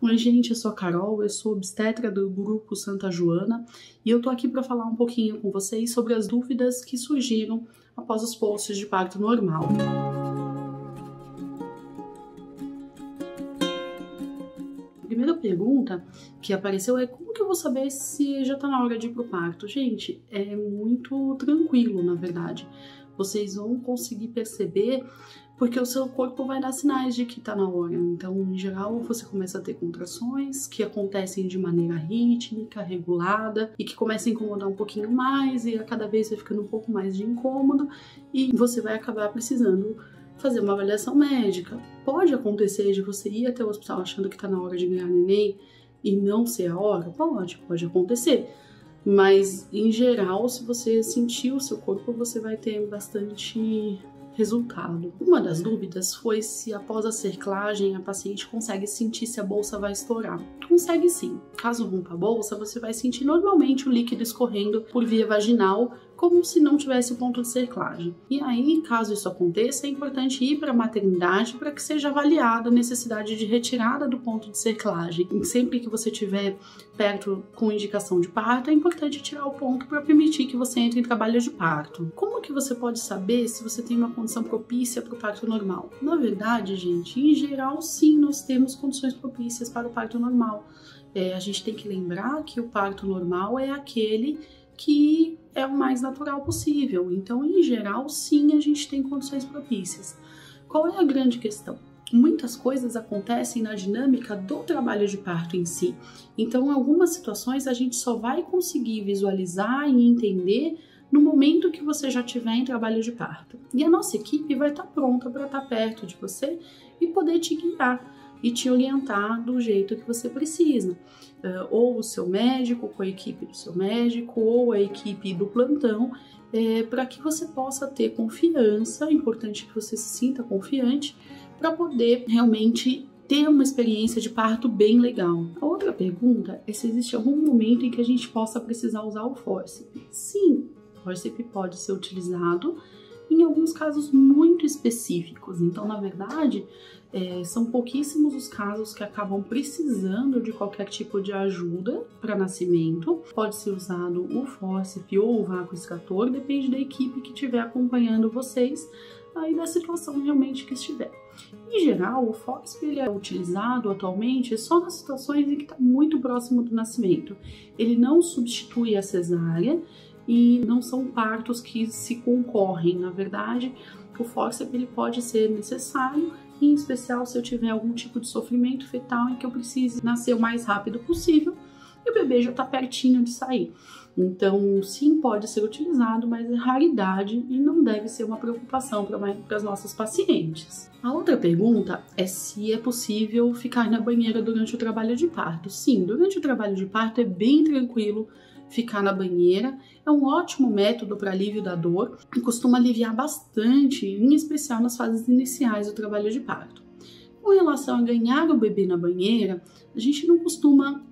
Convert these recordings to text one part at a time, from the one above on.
Oi gente, eu sou a Carol, eu sou obstetra do Grupo Santa Joana e eu tô aqui para falar um pouquinho com vocês sobre as dúvidas que surgiram após os posts de parto normal. A primeira pergunta que apareceu é como que eu vou saber se já tá na hora de ir pro parto? Gente, é muito tranquilo, na verdade. Vocês vão conseguir perceber porque o seu corpo vai dar sinais de que tá na hora. Então, em geral, você começa a ter contrações que acontecem de maneira rítmica, regulada e que começam a incomodar um pouquinho mais e a cada vez vai ficando um pouco mais de incômodo e você vai acabar precisando fazer uma avaliação médica. Pode acontecer de você ir até o hospital achando que tá na hora de ganhar neném e não ser a hora? Pode acontecer. Mas, em geral, se você sentir o seu corpo, você vai ter bastante resultado. Uma das dúvidas foi se após a cerclagem a paciente consegue sentir se a bolsa vai estourar. Consegue sim. Caso rompa a bolsa, você vai sentir normalmente o líquido escorrendo por via vaginal, como se não tivesse ponto de cerclagem. E aí, caso isso aconteça, é importante ir para a maternidade para que seja avaliada a necessidade de retirada do ponto de cerclagem. E sempre que você estiver perto com indicação de parto, é importante tirar o ponto para permitir que você entre em trabalho de parto. Como que você pode saber se você tem uma condição propícia para o parto normal? Na verdade, gente, em geral, sim, nós temos condições propícias para o parto normal. A gente tem que lembrar que o parto normal é aquele que é o mais natural possível. Então, em geral, sim, a gente tem condições propícias. Qual é a grande questão? Muitas coisas acontecem na dinâmica do trabalho de parto em si. Então, em algumas situações, a gente só vai conseguir visualizar e entender no momento que você já estiver em trabalho de parto. E a nossa equipe vai estar pronta para estar perto de você e poder te guiar e te orientar do jeito que você precisa. Ou o seu médico, com a equipe do seu médico, ou a equipe do plantão, para que você possa ter confiança. É importante que você se sinta confiante para poder realmente ter uma experiência de parto bem legal. A outra pergunta é se existe algum momento em que a gente possa precisar usar o fórceps. Sim, o fórceps pode ser utilizado em alguns casos muito específicos. Então, na verdade, são pouquíssimos os casos que acabam precisando de qualquer tipo de ajuda para nascimento. Pode ser usado o fórceps ou o vácuo extrator, depende da equipe que estiver acompanhando vocês e da situação realmente que estiver. Em geral, o fórceps ele é utilizado atualmente só nas situações em que está muito próximo do nascimento. Ele não substitui a cesárea e não são partos que se concorrem. Na verdade, o fórceps ele pode ser necessário, em especial se eu tiver algum tipo de sofrimento fetal em que eu precise nascer o mais rápido possível e o bebê já está pertinho de sair. Então, sim, pode ser utilizado, mas é raridade e não deve ser uma preocupação para as nossas pacientes. A outra pergunta é se é possível ficar na banheira durante o trabalho de parto. Sim, durante o trabalho de parto é bem tranquilo ficar na banheira. É um ótimo método para alívio da dor e costuma aliviar bastante, em especial nas fases iniciais do trabalho de parto. Com relação a ganhar o bebê na banheira, a gente não costuma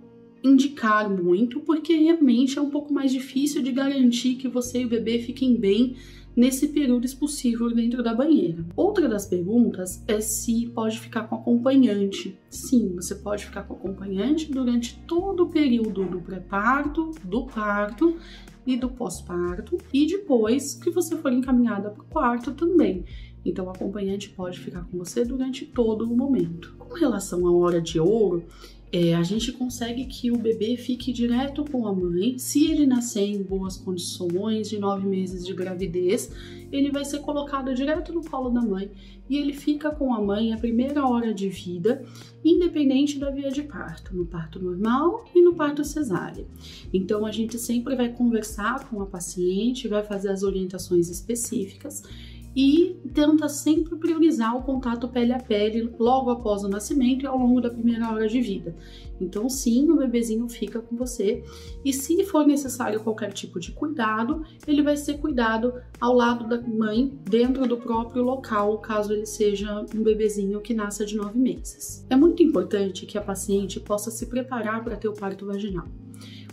indicar muito, porque realmente é um pouco mais difícil de garantir que você e o bebê fiquem bem nesse período expulsivo dentro da banheira. Outra das perguntas é se pode ficar com acompanhante. Sim, você pode ficar com acompanhante durante todo o período do pré-parto, do parto e do pós-parto, e depois que você for encaminhada para o parto também. Então, o acompanhante pode ficar com você durante todo o momento. Com relação à hora de ouro, a gente consegue que o bebê fique direto com a mãe. Se ele nascer em boas condições, de 9 meses de gravidez, ele vai ser colocado direto no colo da mãe e ele fica com a mãe a primeira hora de vida, independente da via de parto, no parto normal e no parto cesárea. Então, a gente sempre vai conversar com a paciente, vai fazer as orientações específicas e tenta sempre priorizar o contato pele a pele logo após o nascimento e ao longo da primeira hora de vida. Então, sim, o bebezinho fica com você e se for necessário qualquer tipo de cuidado, ele vai ser cuidado ao lado da mãe, dentro do próprio local, caso ele seja um bebezinho que nasça de 9 meses. É muito importante que a paciente possa se preparar para ter o parto vaginal.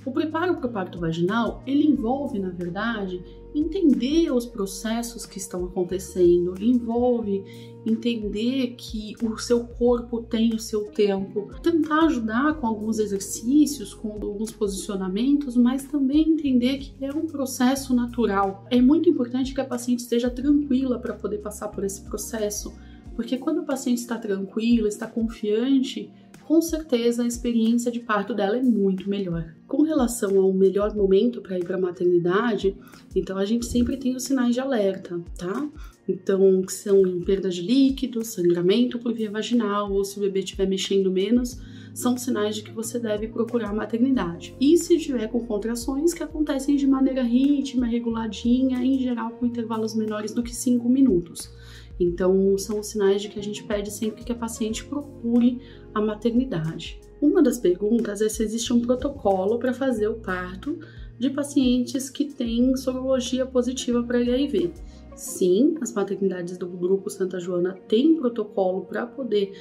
O preparo para o parto vaginal, ele envolve, na verdade, entender os processos que estão acontecendo, envolve entender que o seu corpo tem o seu tempo, tentar ajudar com alguns exercícios, com alguns posicionamentos, mas também entender que é um processo natural. É muito importante que a paciente esteja tranquila para poder passar por esse processo, porque quando a paciente está tranquila, está confiante, com certeza a experiência de parto dela é muito melhor. Com relação ao melhor momento para ir para a maternidade, então a gente sempre tem os sinais de alerta, tá? Então, que são perdas de líquido, sangramento por via vaginal, ou se o bebê estiver mexendo menos, são sinais de que você deve procurar a maternidade. E se estiver com contrações que acontecem de maneira rítmica, reguladinha, em geral com intervalos menores do que 5 minutos. Então, são os sinais de que a gente pede sempre que a paciente procure a maternidade. Uma das perguntas é se existe um protocolo para fazer o parto de pacientes que têm sorologia positiva para HIV. Sim, as maternidades do Grupo Santa Joana têm protocolo para poder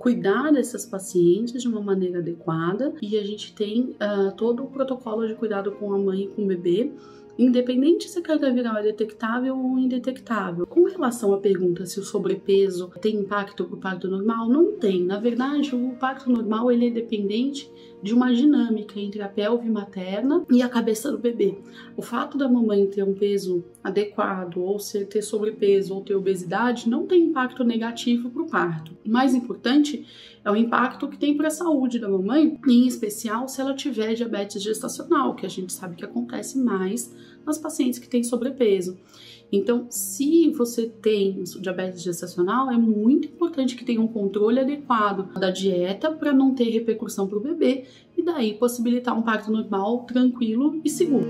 cuidar dessas pacientes de uma maneira adequada e a gente tem todo o protocolo de cuidado com a mãe e com o bebê, independente se a carga viral é detectável ou indetectável. Com relação à pergunta se o sobrepeso tem impacto para o parto normal, não tem. Na verdade, o parto normal ele é dependente de uma dinâmica entre a pelve materna e a cabeça do bebê. O fato da mamãe ter um peso adequado, ou ter sobrepeso, ou ter obesidade, não tem impacto negativo para o parto. O mais importante é o impacto que tem para a saúde da mamãe, em especial se ela tiver diabetes gestacional, que a gente sabe que acontece mais nas pacientes que têm sobrepeso. Então, se você tem diabetes gestacional, é muito importante que tenha um controle adequado da dieta para não ter repercussão para o bebê e daí possibilitar um parto normal, tranquilo e seguro.